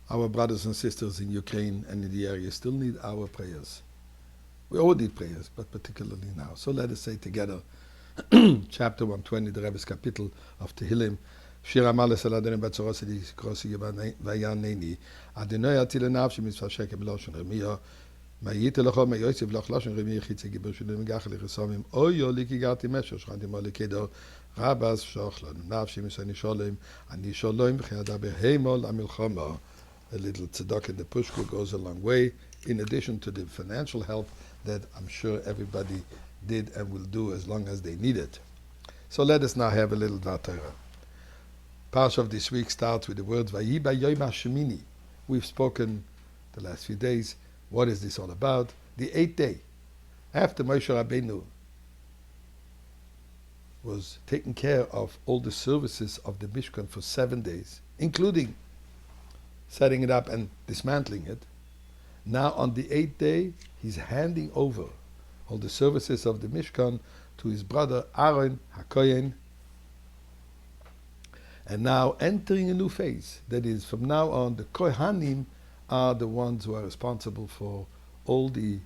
Our brothers and sisters in Ukraine and in the area still need our prayers. We all need prayers, but particularly now. So let us say together, chapter 120, the Rebbe's capital of Tehillim, Shir Amalis Aladim Batzorosidi Krosi Vayaneni, Adonai Atile Nafshi Mitzvah Shekem Loshon Remiyah, Mayite Lochom Mayosef Loch Loshon Remiyah Chitze Gibur Shulim Gachel Chesomim, Oyo Liki Gati Mesho Shchantim Olikedo, Rabas Shochlan, Nafshi Misani Sholem, Ani Sholem, Chayada Behemol Amilchoma. A little tzedakah in the pushku goes a long way, in addition to the financial help that I'm sure everybody did and will do as long as they need it. So let us now have a little Dvar Torah. Parsha of this week starts with the words Vayi Bayoyim HaShemini. We've spoken the last few days. What is this all about? The 8th day, after Moshe Rabbeinu was taking care of all the services of the Mishkan for 7 days, including setting it up and dismantling it. Now on the 8th day, he's handing over all the services of the Mishkan to his brother Aaron HaKohen, and now entering a new phase. That is, from now on, the Kohanim are the ones who are responsible for all the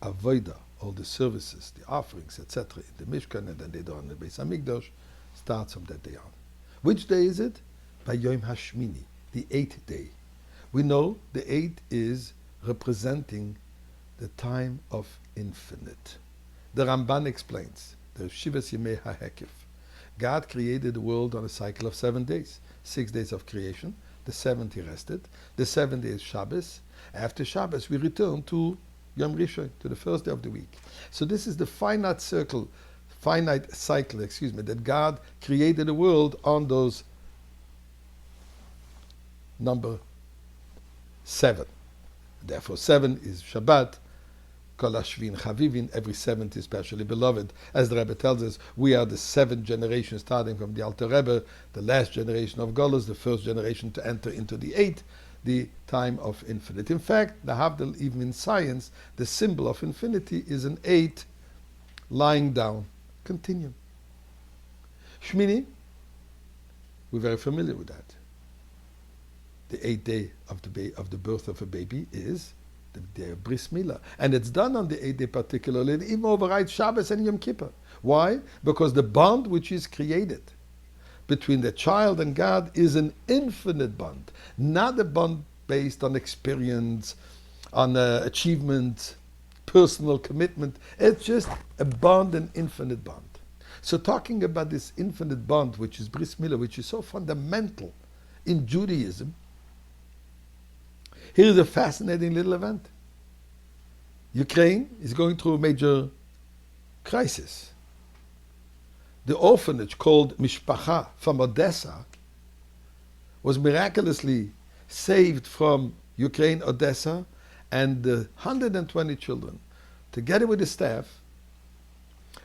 avodah, all the services, the offerings, etc. in the Mishkan, and then they do on the Beis Hamikdash. Starts from that day on. Which day is it? By Yom HaShmini, the 8th day. We know the 8th is representing the time of infinite. The Ramban explains, the Shivas Yemei HaHekif. God created the world on a cycle of 7 days. 6 days of creation, the 7th he rested, the 7th day is Shabbos. After Shabbos we return to Yom Rishon, to the first day of the week. So this is the finite cycle, that God created the world on those number 7. Therefore 7 is Shabbat, Kol Hashvin Chavivin, every 7th is specially beloved. As the Rebbe tells us, we are the 7th generation starting from the Alter Rebbe, the last generation of Golos, the first generation to enter into the 8th, the time of infinite. In fact, the Havdil, even in science, the symbol of infinity is an 8 lying down. Continue. Shmini, we're very familiar with that. The 8th day of the birth of a baby is the day of Brith Milah. And it's done on the 8th day particularly. It even overrides Shabbos and Yom Kippur. Why? Because the bond which is created between the child and God is an infinite bond. Not a bond based on experience, on achievement, personal commitment. It's just a bond, an infinite bond. So talking about this infinite bond, which is Brith Milah, which is so fundamental in Judaism, here is a fascinating little event. Ukraine is going through a major crisis. The orphanage called Mishpacha from Odessa was miraculously saved from Ukraine, Odessa, and the 120 children, together with the staff,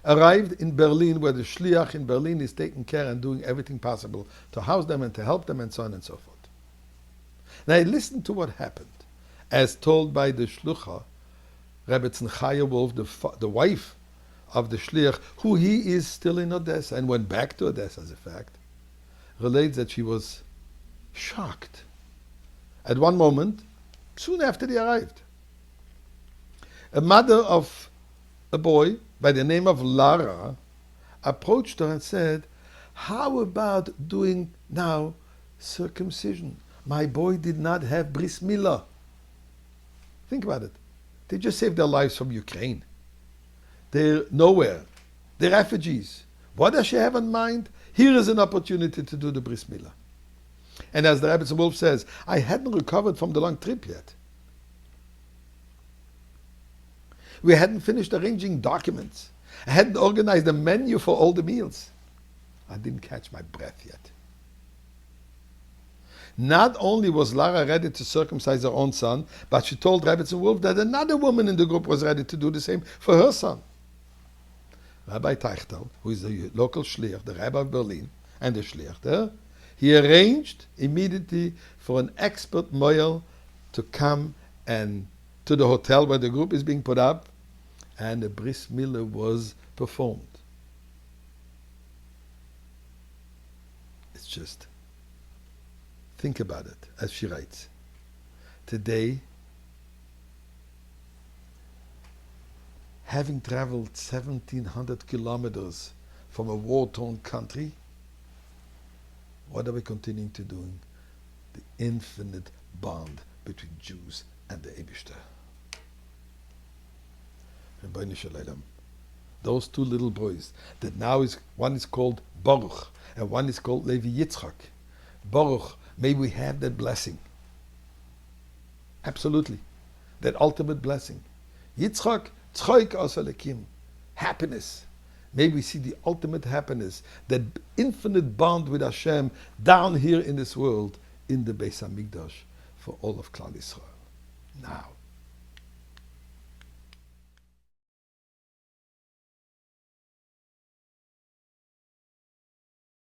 arrived in Berlin, where the Shliach in Berlin is taking care and doing everything possible to house them and to help them and so on and so forth. Now listen to what happened, as told by the Shlucha, Rebbe Tzimchaya Wolf, the wife of the Shliach, who he is still in Odessa and went back to Odessa as a fact, relates that she was shocked. At one moment, soon after they arrived, a mother of a boy by the name of Lara approached her and said, "How about doing now circumcision? My boy did not have Brith Milah." Think about it. They just saved their lives from Ukraine. They're nowhere. They're refugees. What does she have in mind? Here is an opportunity to do the Brith Milah. And as the Rabbi Wolf says, I hadn't recovered from the long trip yet. We hadn't finished arranging documents. I hadn't organized a menu for all the meals. I didn't catch my breath yet. Not only was Lara ready to circumcise her own son, but she told Rabbi Wolf that another woman in the group was ready to do the same for her son. Rabbi Teichtel, who is the local shliach, the Rabbi of Berlin, and the shliach there, he arranged immediately for an expert moyel to come and to the hotel where the group is being put up, and the Brith Milah was performed. It's just, Think about it, as she writes. Today, having traveled 1,700 kilometers from a war-torn country, what are we continuing to do? The infinite bond between Jews and the Eibishter. Rebbeinu Shalom. Those two little boys, that now one is called Baruch and one is called Levi Yitzchak. Baruch, may we have that blessing. Absolutely. That ultimate blessing. Yitzchak, Tzchoik Asalekim. Happiness. May we see the ultimate happiness, that infinite bond with Hashem down here in this world, in the Beis HaMikdash, for all of Klal Yisrael. Now,